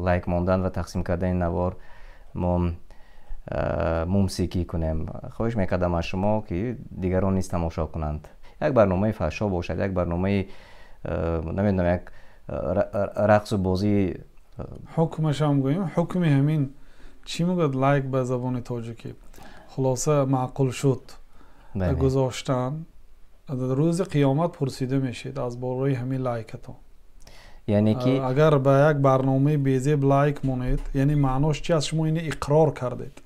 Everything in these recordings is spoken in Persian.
لایک موندن و تقسیم کردن نوار ما موسیقی کنیم. خواهش میکردم از شما که دیگران نیز تماشا کنند. یک برنامه فحشا باشد، یک برنامه نمیدونم یک رقص و بازی. حکمش هم گوییم حکم همین چی میگد لایک به زبان تاجیکی خلاصه معقول شد گذاشتن روز قیامت پرسیده میشید از بالای همین لایکتون. یعنی که اگر به یک برنامه بیزیب لایک مونید یعنی معناش چی است؟ شما این اقرار کردید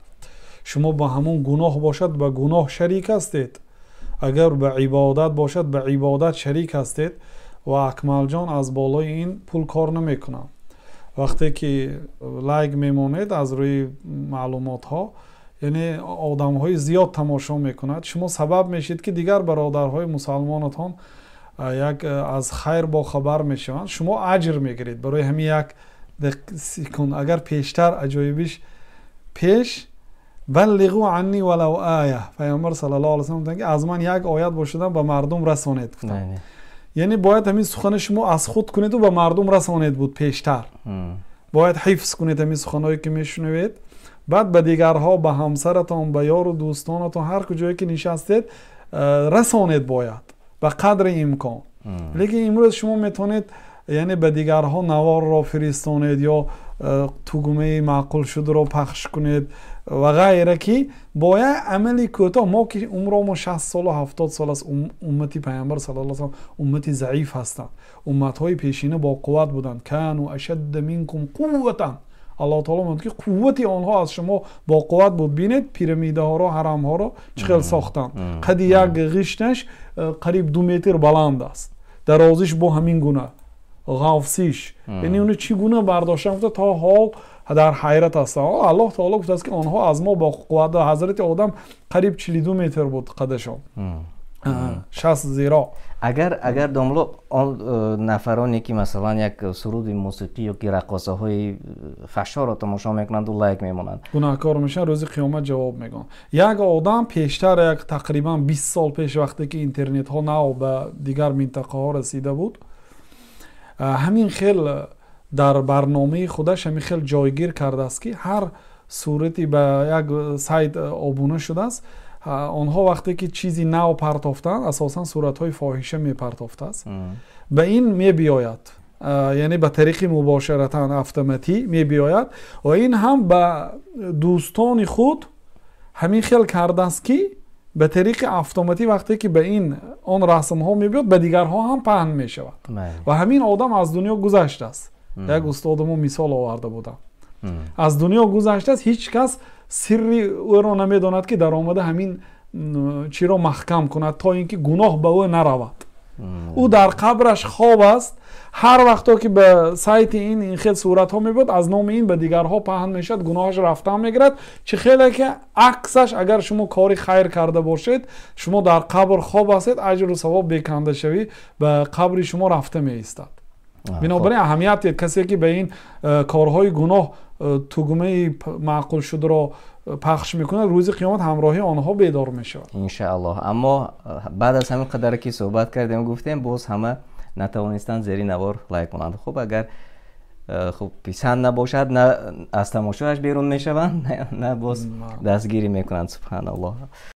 شما با همون گناه باشد به گناه شریک هستید، اگر به عبادت باشد به عبادت شریک هستید و اکمل جان از بالای این پول کار نمیکنن. وقتی که لایک میمونید از روی معلومات ها یعنی آدم های زیاد تماشا میکند، شما سبب میشید که دیگر برادرهای مسلمانتان یک از خیر با خبر میشوند، شما اجر میگیرید برای همین یک سکون. اگر پیشتر عجایبش پیش بلغوا عنی ولو آیه، پیامبر صلی الله علیه و سلم میگه از من یک آیت باشدن به مردم رسانید. یعنی باید همین سخن شما از خود کنید و به مردم رسانید بود پیشتر. باید حفظ کنید همین سخنایی که میشنوید، بعد به دیگرها، به همسرتان، به یار و دوستانتان، هر کجایی که نشستید رسانید باید به قدر امکان. لیکن امروز شما میتونید یعنی به دیگرها نوار را فرستانید یا توگمه معقول شده را پخش کنید و غیره که باید عملی کوتاه. ما که عمرمون 60 سال و 70 سال است، امتی پیامبر صلی الله علیه و سلم امتی ضعیف هستند. امت‌های پیشینه با قوت بودند. کانوا اشد منکم قوة. الله تعالی میگه که قوت آنها از شما با قوت بود. بینید پیرامیده ها را، حرم ها را چقدر ساختند. قد یک غشتش قریب 2 متر بلند است، درازش با همین گونه، غافسیش یعنی اون چی گونه برداشتن تا حال در حیرت هستند. الله تعالی گفته است که آنها از ما با قوت، حضرت آدم قریب 42 متر بود قدشان، 60 زیرا. اگر داملو نفرانی که مثلا یک سرود موسیقی یا که رقاصه های فحشا را تماشا میکنند و لایک میمونند گناهکار میشن، روز قیامت جواب میگن. یک آدم پیشتر یک تقریبا 20 سال پیش وقتی که اینترنت ها نو به دیگر منطقه ها رسیده بود، همین خیل در برنامه خودش همین خیل جایگیر کرده است که هر صورتی به یک سایت آبونه شده است، آنها وقتی که چیزی نو پرتافتن اساسا صورت‌های فاحشه میپرتافته است، به این میبیاید یعنی به طریق مباشرتا اتوماتیک میبیاید و این هم به دوستان خود همین خیل کرده است که به طریق اتوماتیک وقتی که به این آن رسم ها میبیاد به دیگرها هم پهن میشود و همین آدم از دنیا گذشته است. یک استاد ما مثال آورده بودم، از دنیا گذشته است، هیچ کس سری او را نمیداند که در آمده همین چی را محکم کند تا اینکه گناه به او نرود. او در قبرش خواب است، هر وقتا که به سایت این خیلی صورت ها میبود از نام این به دیگرها پهن میشد، گناهش رفته میگرد. چه خیلی که عکسش اگر شما کاری خیر کرده باشید، شما در قبر خواب هستید، اجر و ثواب بکنده شوی به قبر شما رفته میایستد. بنابراین اهمیت کسی که به این کارهای گناه توگمه معقول شده را پخش میکنه، روز قیامت همراهی آنها بیدار میشه ان شاء الله. اما بعد از همین قدر که صحبت کردیم گفتیم باز همه نتوانستن زیر نوار لایک کنند. خب اگر خب پسند نباشد نه از تماشاش بیرون میشوند نه باز دستگیری میکنند. سبحان الله.